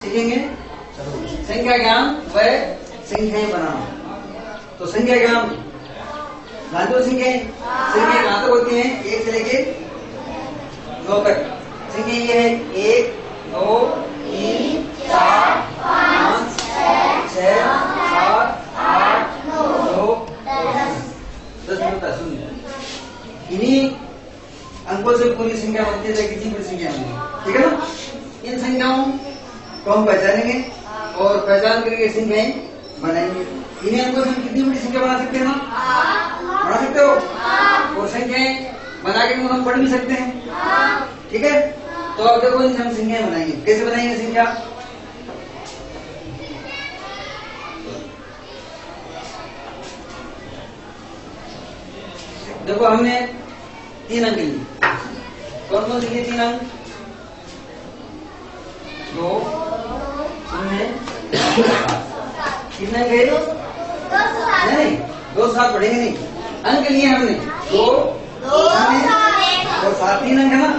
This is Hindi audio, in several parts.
सीखेंगे। संख्या ज्ञान व संख्याएं बनाना। तो संख्या ज्ञान जानते हो संख्याएं कहां तक होती हैं? 1 से लेके 9 तक। संख्या ये है 1 2 3 4 5 6 7 8 9 10 मिनट सुनिए। इन्हीं अंकों से पूरी संख्या बनती है, कितनी बड़ी संख्या होगी, ठीक है ना। इन संख्याओं को हम पहचानेंगे और पहचान करके संख्याएं बनाएंगे। इन्हीं अंकों से हम कितनी बड़ी संख्या बना सकते हैं ना? बना सकते हो। और संख्याएं बना के हम पढ़ भी सकते हैं, ठीक है। तो अब देखो इनसे हम संख्याएं बनाएंगे। कैसे बनाएंगे संख्या? देखो हमने 3 अंक लिए। कौन कौन से लिए 3 अंक? 2 0 कितने गए? नहीं 2 7 पढ़ेंगे नहीं। अंक लिए हमने 2 और 7 3 अंक है ना।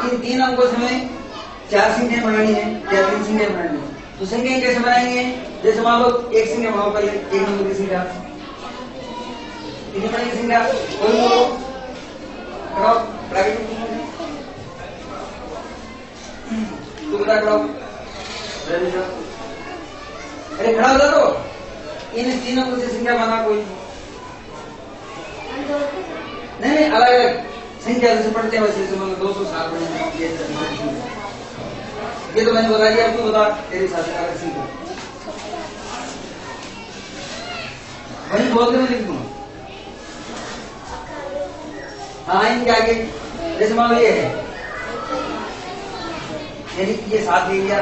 इन 3 अंकों से हमें 4 संख्याएं बनानी है या 3 संख्याएं बनानी है। तो संख्याएं कैसे बनाएंगे? जैसे मान लो एक संख्या बनाओ, पहले 1 नंबर की संख्या कितनी बनेगी संख्या? कोई बोलो ब्रैकेट तू बता करो। अरे खड़ा हो जा। तो इन तीनों को से संख्या बना कोई नहीं, अलग अलग संख्या जैसे पढ़ते हैं वैसे 207 बने। ये तो मैंने बता दिया, अब तू बता तेरे साथ अलग संख्या वही बोलते मैं लिख दूंगा। हाँ इनके आगे जैसे मान लो ये है, यानी कि ये 7 ले लिया,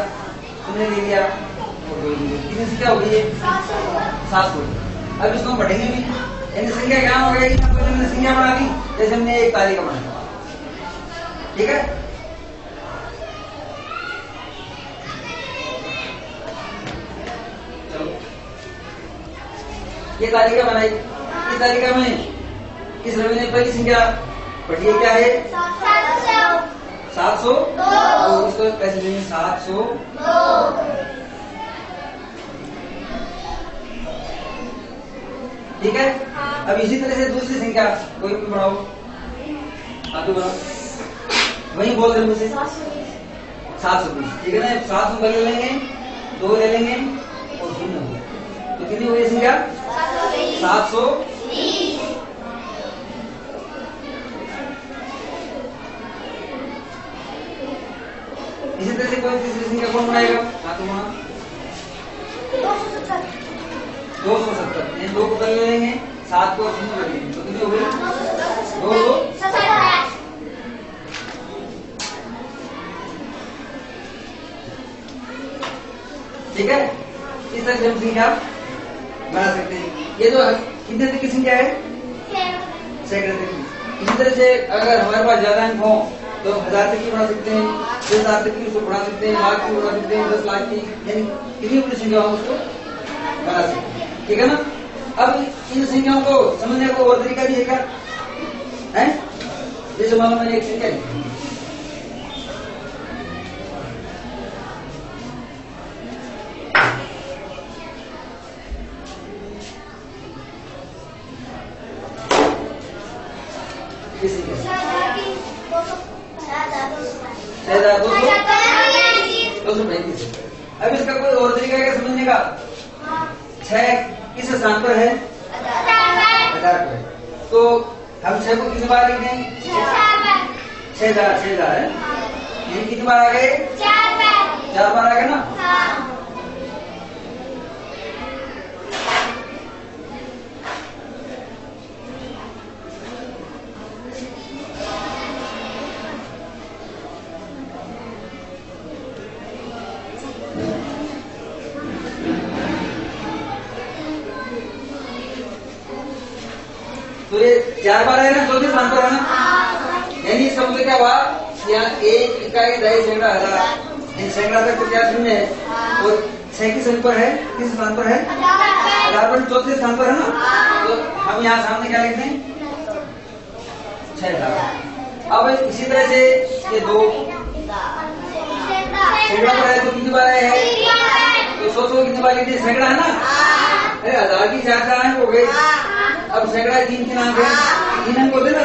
तुमने ले लिया और 2 ले लिया, कितनी संख्या हो गई है? 7 हो गई। अब इसको हम पढ़ेंगे भी, यानी संख्या क्या हो गई? हमने संख्या बना दी, जैसे हमने एक तालिका बनाई, ठीक है। चलो ये तालिका बनाई। इस तालिका में इस रवि ने पहली संख्या पढ़ी क्या है? 700। और इसको कैसे लेंगे? 702। ठीक है। अब इसी तरह से दूसरी संख्या कोई भी बढ़ाओ, आगे बढ़ाओ, वही बोल रहे मुझे 720, ठीक है ना। 700 ले लेंगे, 2 ले लेंगे और 0 हो गया। तो कितनी हुई संख्या? 720। इसी तरह से कोई तीसरी संख्या कौन बनाएगा? हाँ तुम 270। ये 2 को कर लेंगे, 7 को 0 लगेंगे, तो कितनी हो गई? 2 ठीक है। इस तरह से हम संख्या बना सकते हैं। ये तो कितने तक की संख्या है? सैकड़े तक की। इसी तरह से अगर हमारे पास ज्यादा अंक हो तो 1000 तक की बना सकते हैं, 10,000 तक की उसको बना सकते हैं, लाख की बना सकते हैं, 10 लाख की, यानी कितनी बड़ी संख्या हम उसको बना सकते हैं, ठीक है ना। अब इन संख्याओं को समझने को और तरीका भी है क्या? है जैसे मान लो मैंने एक संख्या लिखी, अब इसका कोई और तरीका है समझने का? 6 किस स्थान पर है? 1000 पर। तो हम 6 को कितनी बार लिखें? 6 है। ये कितनी बार आ गए? 4 बार आ गए ना। तो ये 4 बार है ना, चौथे स्थान पर है ना। यानी इसका मतलब क्या हुआ? यहाँ 1 इकाई 2 सैकड़ा 1000, इन सैकड़ा तक तो क्या शून्य है और 6 किस स्थान पर है? किस स्थान पर है? 1000 पर, चौथे स्थान पर है ना। तो हम यहाँ सामने क्या लिखते हैं? 6000। अब इसी तरह से ये 2 सैकड़ा पर है तो कितनी बार है? 100 कितनी बार लिखते सैकड़ा है ना। अरे 1000 की 4 अंक हो गए। अब सैकड़ा 3 अंक है, 3 अंक होते ना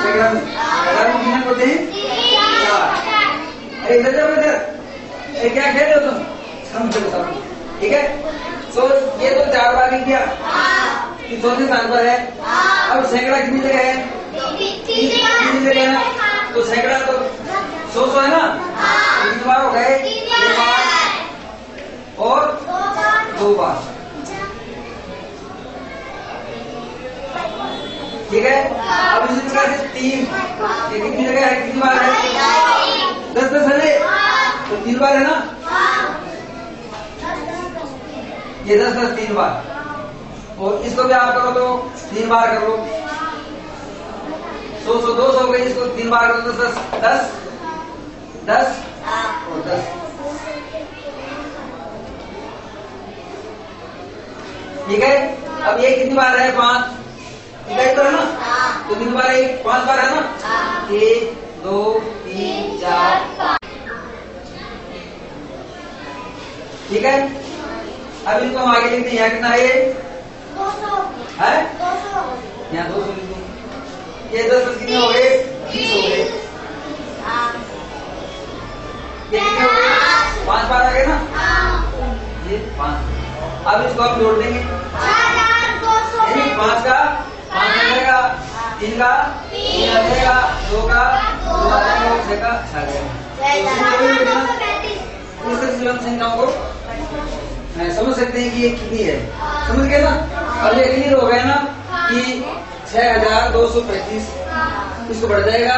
सैकड़ा में, 1000 में 3 अंक होते हैं 4। अरे इधर जाओ इधर, अरे क्या खेल रहे हो तुम, समझो ठीक है। तो ये तो 4 बार लिख दिया, 100 से 7 बार है। अब सैकड़ा कितनी जगह है, 3 जगह है ना, तो सैकड़ा तो 100 है ना, कितनी बार हो गए, 2 बार और 2 बार, ठीक है। अब इसी प्रकार से 3 ये कितनी जगह है, कितनी बार है, 10 है तो 3 बार है ना, ये 10 3 बार। और इसको भी आप करो तो 3 बार कर लो, 100 200 हो गई, इसको 3 बार करो तो 10 10 और 10, ठीक है। अब ये कितनी बार है, 5 तो है ना, तो कितनी बार है, 5 बार है ना, 1 2 3 4 5, ठीक है। अब इनको हम आगे लिखते हैं, यहाँ कितना है, ये 200 है, यहाँ 200 लिख दो। ये 10 कितने हो गए, 20 हो गए, ये कितने हो गए, 5 बार आ गए ना, ये 5। अब इसको आप जोड़ देंगे, 5 का 5 आ जाएगा, 3 का 3 आ जाएगा, 2 का 2 आ जाएगा, 6 का 6 आ जाएगा। इस तरह से हम संख्याओं को समझ सकते हैं कि ये कितनी है, समझ गए ना। अब ये क्लियर हो गया ना कि 6235, इसको बढ़ जाएगा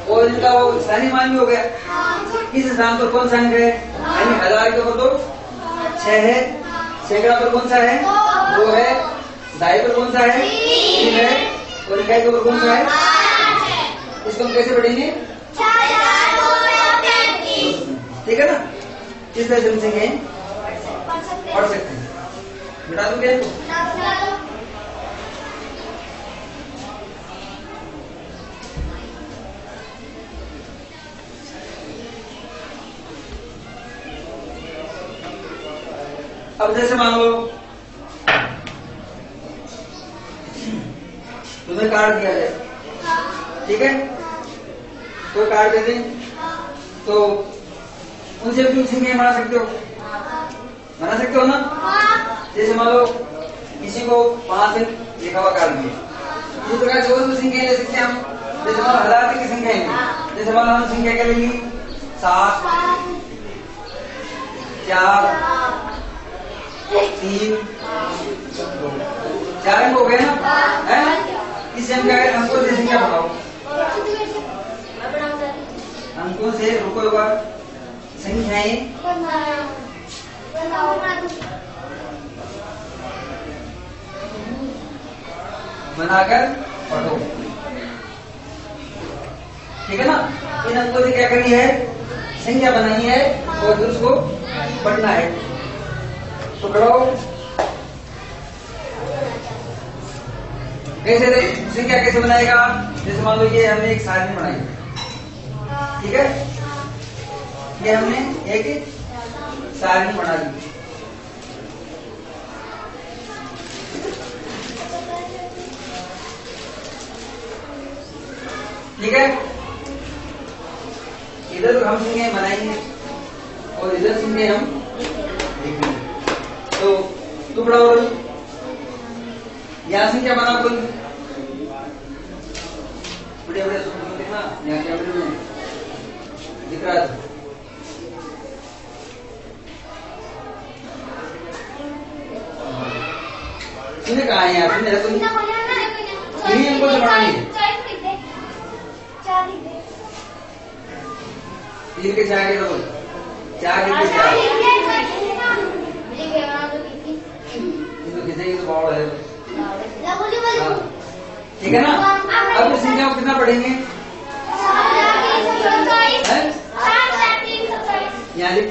और इनका वो स्थानीय मान भी हो गया। किस स्थान पर कौन सा अंक है, यानी 1000 के ऊपर तो 6 है, सैकड़ा पर कौन सा है, 2 है, दाई पर कौन सा है, 3 है, और इकाई के ऊपर कौन सा है, इसको हम कैसे पढ़ेंगे, ठीक है ना। इस तरह से हम सीखें पढ़ सकते हैं। मिटा दूंगे इनको, अब जैसे मान लो तुम्हें कार्ड दिया जाए, ठीक है, कोई कार्ड दे दें तो उनसे भी संख्या बना सकते हो, बना सकते हो ना। जैसे मान लो किसी को 5 अंक लिखा हुआ कार्ड दिए, इस प्रकार से और भी संख्या ले सकते हैं हम। जैसे मान लो 1000 तक की संख्या है, जैसे मान लो हम संख्या क्या लेंगे, 7 4 3 2, 4 अंक हो गए ना, है। इस अंक का अंकों से संख्या बताओ, अंकों से रुको एक बार, संख्याएं बनाकर पढ़ो, ठीक है ना। इन अंकों से क्या करनी है, संख्या बनानी है और फिर उसको पढ़ना है। तो पढ़ो कैसे, संख्या कैसे बनाएगा, जैसे मान लो ये हमने एक सारणी बनाई, ठीक है, ये हमने एक सारणी बना दी, ठीक है। इधर हम संख्याएं बनाएंगे और इधर संख्याएं हम लिखेंगे। तो टुकड़ा और यहाँ संख्या बना कोई बड़े बड़े देखना, यहाँ कैमरे में दिख रहा था, सुने कहा है यार, सुने तो इन्हीं अंकों से बढ़ानी है, 3 के 4 के 2, 4 के 4, इनको खींचेंगे तो बहुत है, ठीक है ना। अब इस संख्या को कितना पढ़ेंगे, यहाँ लिख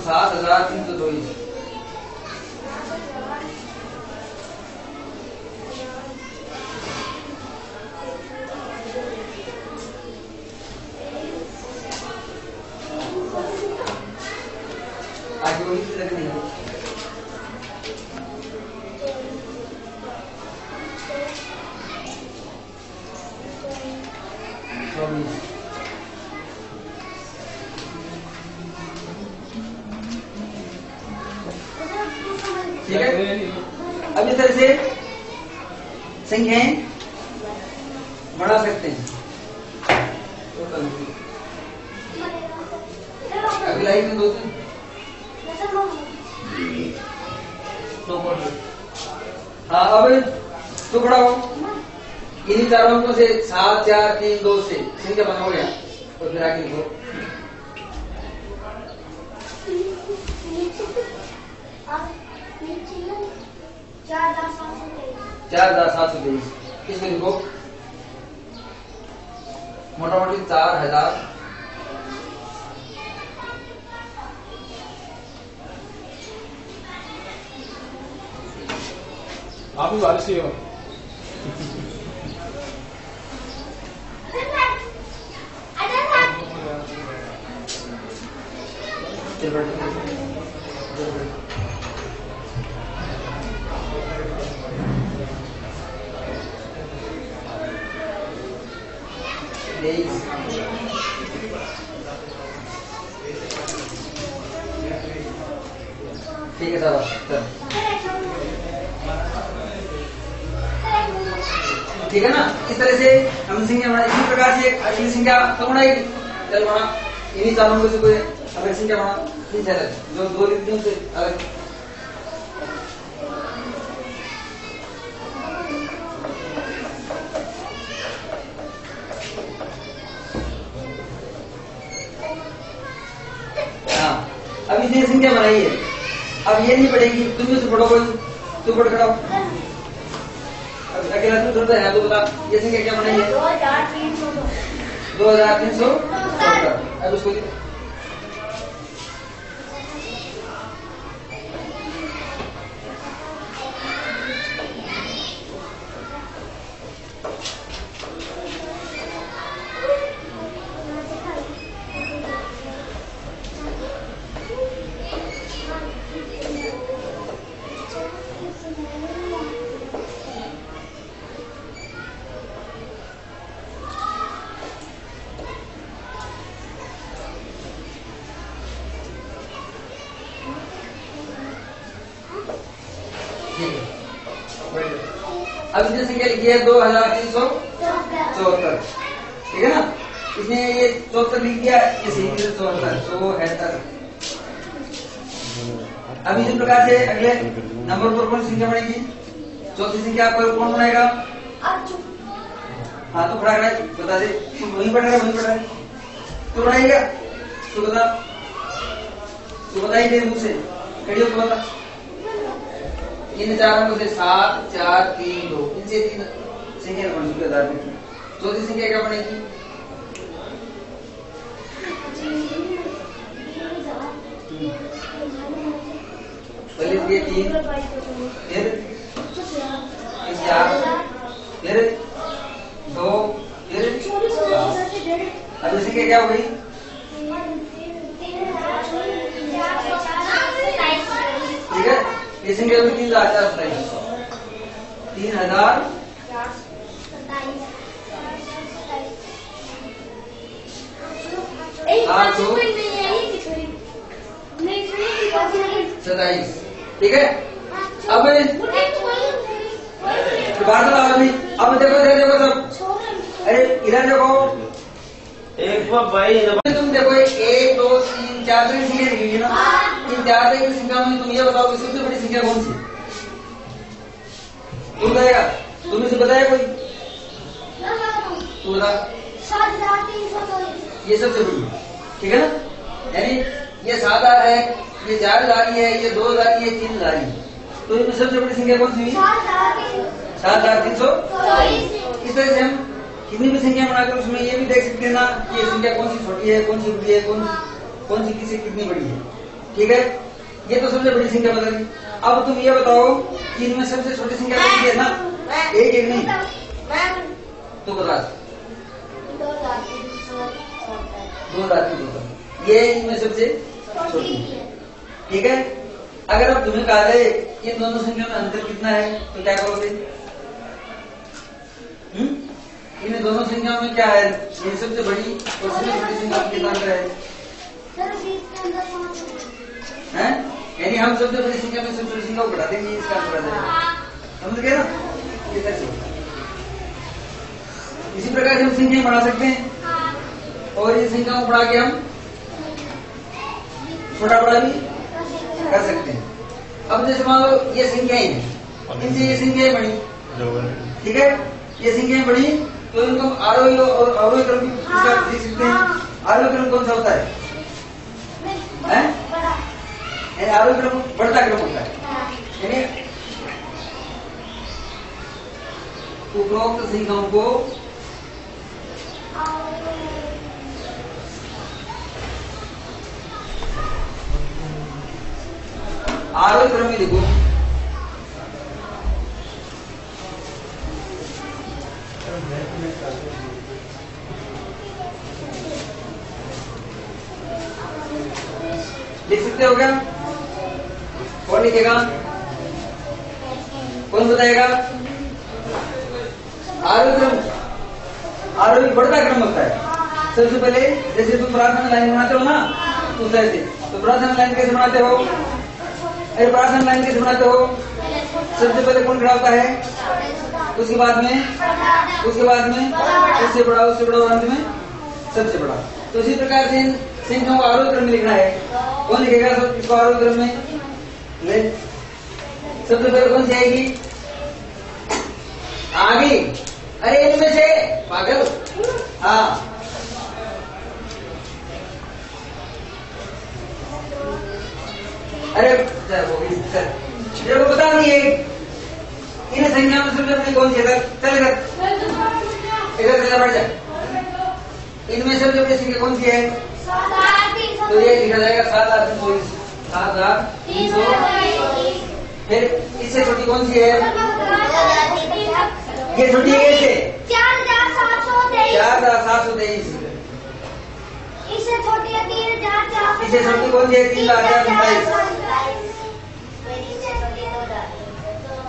7322, आगे वही चीज रखनी है। ठीक है, अब इस तरह से संख्याएं बढ़ा सकते हैं। अभी लाइट में दो तीन हाँ, अब तो खड़ा हो, इन्हीं चारों अंकों से 7 4 3 2 से संख्या बना हो गया, और फिर आगे लिखो 4723। इसमें लिखो मोटा मोटी 4000 आप भी बारिश ही हो। ठीक है सर, ठीक है ना। इस तरह से हम संख्या बना, इसी प्रकार से अगली संख्या तो बनाएगी। चल बना, इन्हीं चारों में से कोई अगर संख्या बना, ठीक है, जो दो रीतियों से अलग। हाँ, अब इसने संख्या बनाई है, अब ये नहीं पढ़ेगी, तुम भी पढ़ो, कोई तू पढ़ खड़ा। अकेला तू थोड़ा है तो बता, ये संख्या क्या बनाई है? 2370। अब उसको अब इसने संख्या लिखी है 2374। ठीक है ना, इसने ये 74 लिख दिया, ये सीधी से 74। अब इसी प्रकार से अगले नंबर पर कौन संख्या बनेगी? चौथी संख्या पर कौन बनाएगा? हाँ, तो खड़ा बता दे, तुम वहीं पढ़ रहे, वहीं पढ़ रहे, तो बनाएगा, तो बता, तो बताइए दे मुझसे, खड़ी हो तो बता। इन चारों में से 7 4 3 2, इनसे 3 संख्या बन चुकी है। चौथी संख्या क्या बनेगी? पहले ये 3, फिर 4, फिर 2, फिर 4। अब संख्या क्या हो गई? ठीक है, ये संख्या भी 3027। 3000 27। ठीक है, अब अब देखो देखो सब, अरे इधर देखो, एक भाई तुम देखो 1 2 3 4 की संख्या लिखी ना, इन 4 की संख्या में तुम ये बताओ कि सबसे बड़ी संख्या कौन सी? तुम बताएगा, तुम इसे बताया कोई? तू बता। 7324। ये सबसे बड़ी, ठीक है ना, यानी ये 7000 है, ये 4000 है, ये 2000 है, 3000 है, तो इनमें सबसे बड़ी संख्या कौन सी हुई? 7324। इस तरह से हम कितनी भी संख्या बनाकर उसमें ये भी देख सकते हैं ना कि ये संख्या कौन सी छोटी है, कौन सी बड़ी है, कौन सी किसी कितनी बड़ी है। ठीक है, ये तो सबसे बड़ी संख्या बता दी। अब तुम ये बताओ कि इनमें सबसे छोटी संख्या कौन सी है ना? एक नहीं, तो बता। 2000। ये इनमें सबसे छोटी है। ठीक है। अगर अब तुम्हें कहा जाए इन दोनों संख्याओं में अंतर कितना है तो क्या करोगे? इन दोनों संख्याओं में क्या है? ये सबसे बड़ी और सबसे बड़ी संख्या में कितना अंतर है? यानी हम सबसे बड़ी संख्या में सबसे बड़ी संख्या को घटा देंगे, इसका अंतर आ जाएगा। समझ गए ना? ये कैसे होता है? इसी प्रकार से हम संख्या बढ़ा सकते हैं और ये संख्या को बढ़ा के हम छोटा बड़ा भी कर सकते हैं। अब जैसे मान लो ये संख्याएं हैं, इनसे ये संख्याएं बढ़ी, ठीक है, ये संख्याएं बढ़ी तो इनको आरोही और अवरोही क्रम भी लिख सकते हैं। आरोही क्रम कौन सा होता है? आरोही क्रम बढ़ता क्रम होता है। यानी उपरोक्त संख्याओं को आरोही क्रम में लिखो। लिख सकते हो क्या? कौन लिखेगा? कौन बताएगा? आरोही क्रम, आरोही बढ़ता क्रम होता है। सबसे पहले जैसे तुम प्रार्थना लाइन बनाते हो ना, उस तरह से। तो प्रार्थना लाइन कैसे बनाते हो? अरे प्रार्थना लाइन कैसे बनाते हो? सबसे पहले कौन खड़ा होता है, उसके बाद में उससे बड़ा, उससे बड़ा और अंत में सबसे बड़ा। तो इसी प्रकार से संख्याओं को आरोही क्रम में लिखना है। कौन लिखेगा इसको आरोही क्रम में? ले, सबसे पहले कौन सी आएगी? आगे। अरे इनमें से पागल, हाँ, अरे वो भी चल, वो बता दिए इन संख्या में सबसे बड़ी कौन सी है? चल इधर चला बढ़ जा। इनमें सबसे बड़ी संख्या कौन सी है? तो ये लिखा जाएगा 7,320। 7,320। फिर इससे छोटी कौन सी है? ये छोटी है कैसे? 4,723। इससे छोटी है 3,400। इससे छोटी कौन सी है? 3,027।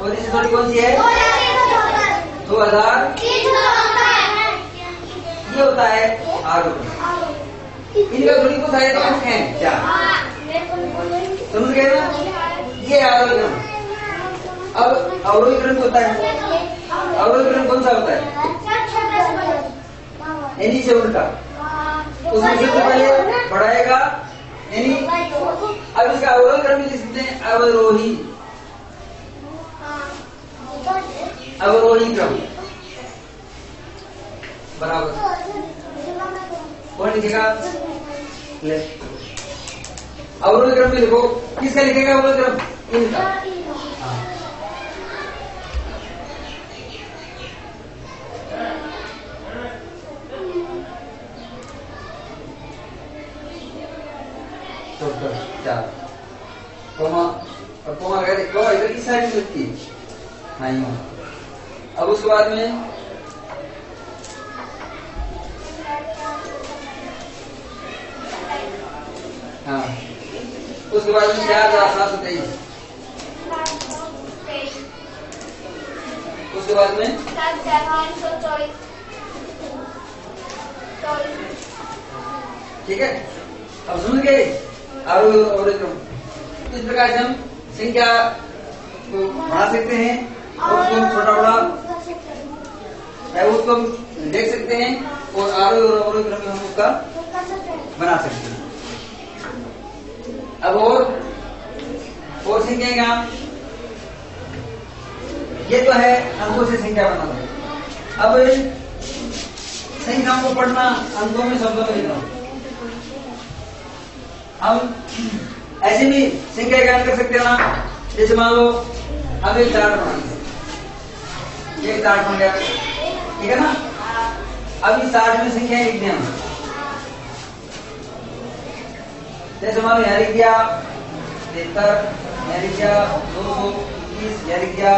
और इससे छोटी कौन सी है? 2,000। ये होता है आरोही। इनका थोड़ी कुछ है तो हम हैं क्या? समझ गए ना? ये आरोही क्रम। अब अवरोही क्रम होता है। अवरोही क्रम कौन सा होता है? यानी से उल्टा। उसमें सबसे पहले बढ़ाएगा, यानी अब इसका अवरोही क्रम लिख सकते हैं अवरोही, अवरोही क्रम बराबर। कौन लिखेगा? ले, अवरोही क्रम में लिखो। किसका लिखेगा अवरोही क्रम? इनका। तो 4 कोमा, और कोमा लगा दे। कोमा इधर की साइड में लगती है, हाँ यूं। अब उसके बाद में हाँ, उसके बाद में 4,723। उसके बाद में 7,324। ठीक है। अब समझ गए आरोही क्रम। इस प्रकार से हम संख्या को बढ़ा सकते हैं और उसको छोटा बड़ा उसको देख सकते हैं और आरोही और अवरोही क्रम में हम उसका बना सकते हैं। अब और संख्या का ये तो है अंकों से संख्या बनाना। अब संख्याओं को पढ़ना अंकों में शब्दों में लिखना। हम ऐसे भी संख्या ज्ञान कर सकते हैं ना। जैसे मान लो हम एक चार्ट बनाएंगे, एक चार्ट बन गया, ठीक है ना। अब इस चार्ट में संख्याएं लिखनी है। जैसे मान लो यहाँ लिख दिया 73, यहाँ लिख दिया 221, यहाँ लिख दिया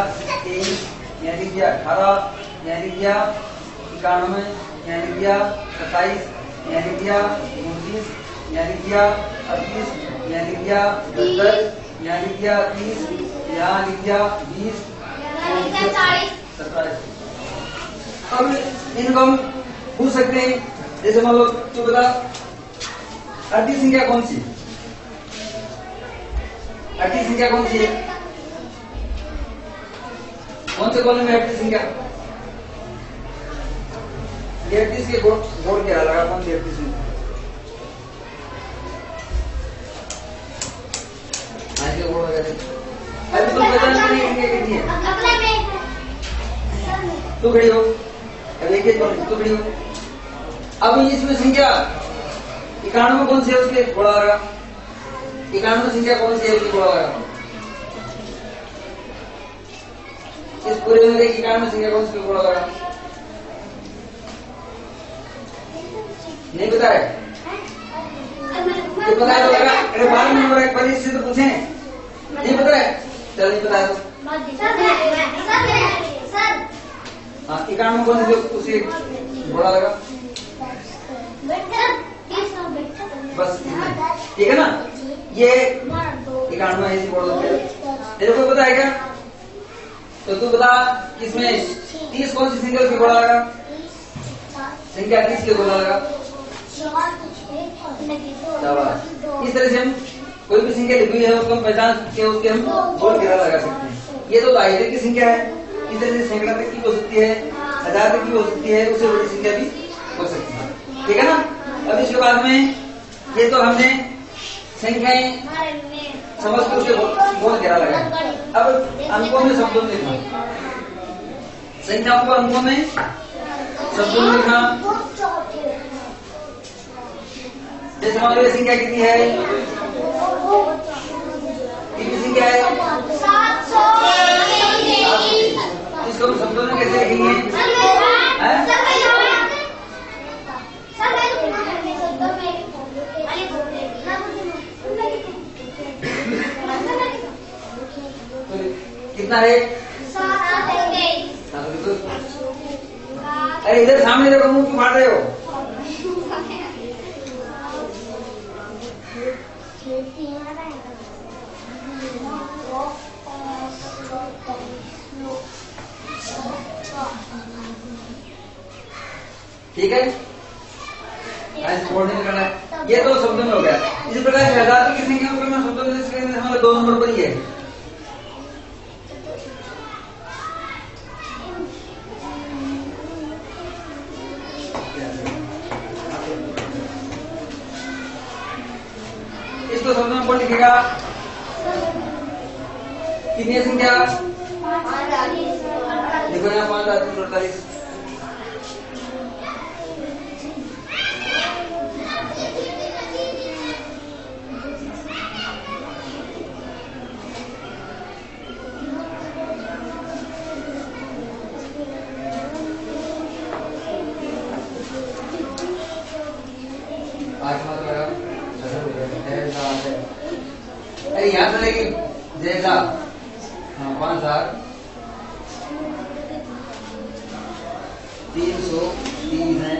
23, यहाँ लिख दिया 18, यहाँ लिख दिया 91, यहाँ लिख दिया 27, यहाँ लिख दिया 29, यहाँ लिख दिया 38, यहाँ लिख दिया 70, यहाँ लिख दिया 30, यहाँ लिख दिया 20, 27। अब इनको हम पूछ सकते हैं, जैसे मान लो तू बता अड़ती संख्या कौन सी, अड़ती संख्या कौन सी है, कौन से कॉलम में अड़ती संख्या, ये 38 के गोड़ क्या लगा, कौन सी 38 में, गोड़ वगैरह अभी तो पता नहीं कितनी है, तू खड़ी हो, अब एक तू खड़ी हो। अब इसमें संख्या 91 कौन सी है, उसके घोड़ा लगा, 91 संख्या कौन सी है, उसके घोड़ा लगा, इस पूरे में 91 संख्या कौन सी घोड़ा लगा, नहीं पता है, तो पता है तो लगा, अरे 12 नंबर एक परीक्षा से तो पूछे, नहीं पता है, चल नहीं पता है तो हाँ 91 कौन सी उसी घोड़ा लगा, बस ठीक है ना, ये 91 ऐसी बोल दो, तेरे को पता है क्या, तो तू बता इसमें 30 कौन सी सिंगल की घोड़ा लगा, संख्या 30 के घोड़ा लगा, इस तरह से हम कोई भी संख्या लिखी है उसको हम पहचान के उसके हम गोल घेरा लगा सकते हैं। ये तो दायरे की संख्या है, इस तरह से सैकड़ा तक की हो सकती है, 1000 तक की हो सकती है, उससे बड़ी संख्या भी हो सकती है, ठीक है ना। अब इसके बाद में ये तो हमने संख्याएं समझ के उसके गोल घेरा लगाया। अब अंकों में शब्दों में लिखना, संख्याओं को अंकों में शब्दों में लिखना, जैसे हमारी संख्या कितनी है, कितनी संख्या है, 730, इसको हम शब्दों में कैसे लिखेंगे, कितना है, अरे इधर सामने देखो, मुंह क्यों फाड़ रहे हो, ठीक है, करना है। ये तो शब्दों में हो गया। इसी प्रकार से 1000 की संख्या में शब्दों में हमारे 2 नंबर पर ही है। इसको शब्दों में कौन लिखेगा, कितनी संख्या, देखो यहाँ 5,48, अरे यहाँ से लेकिन जैसा 5,330 है,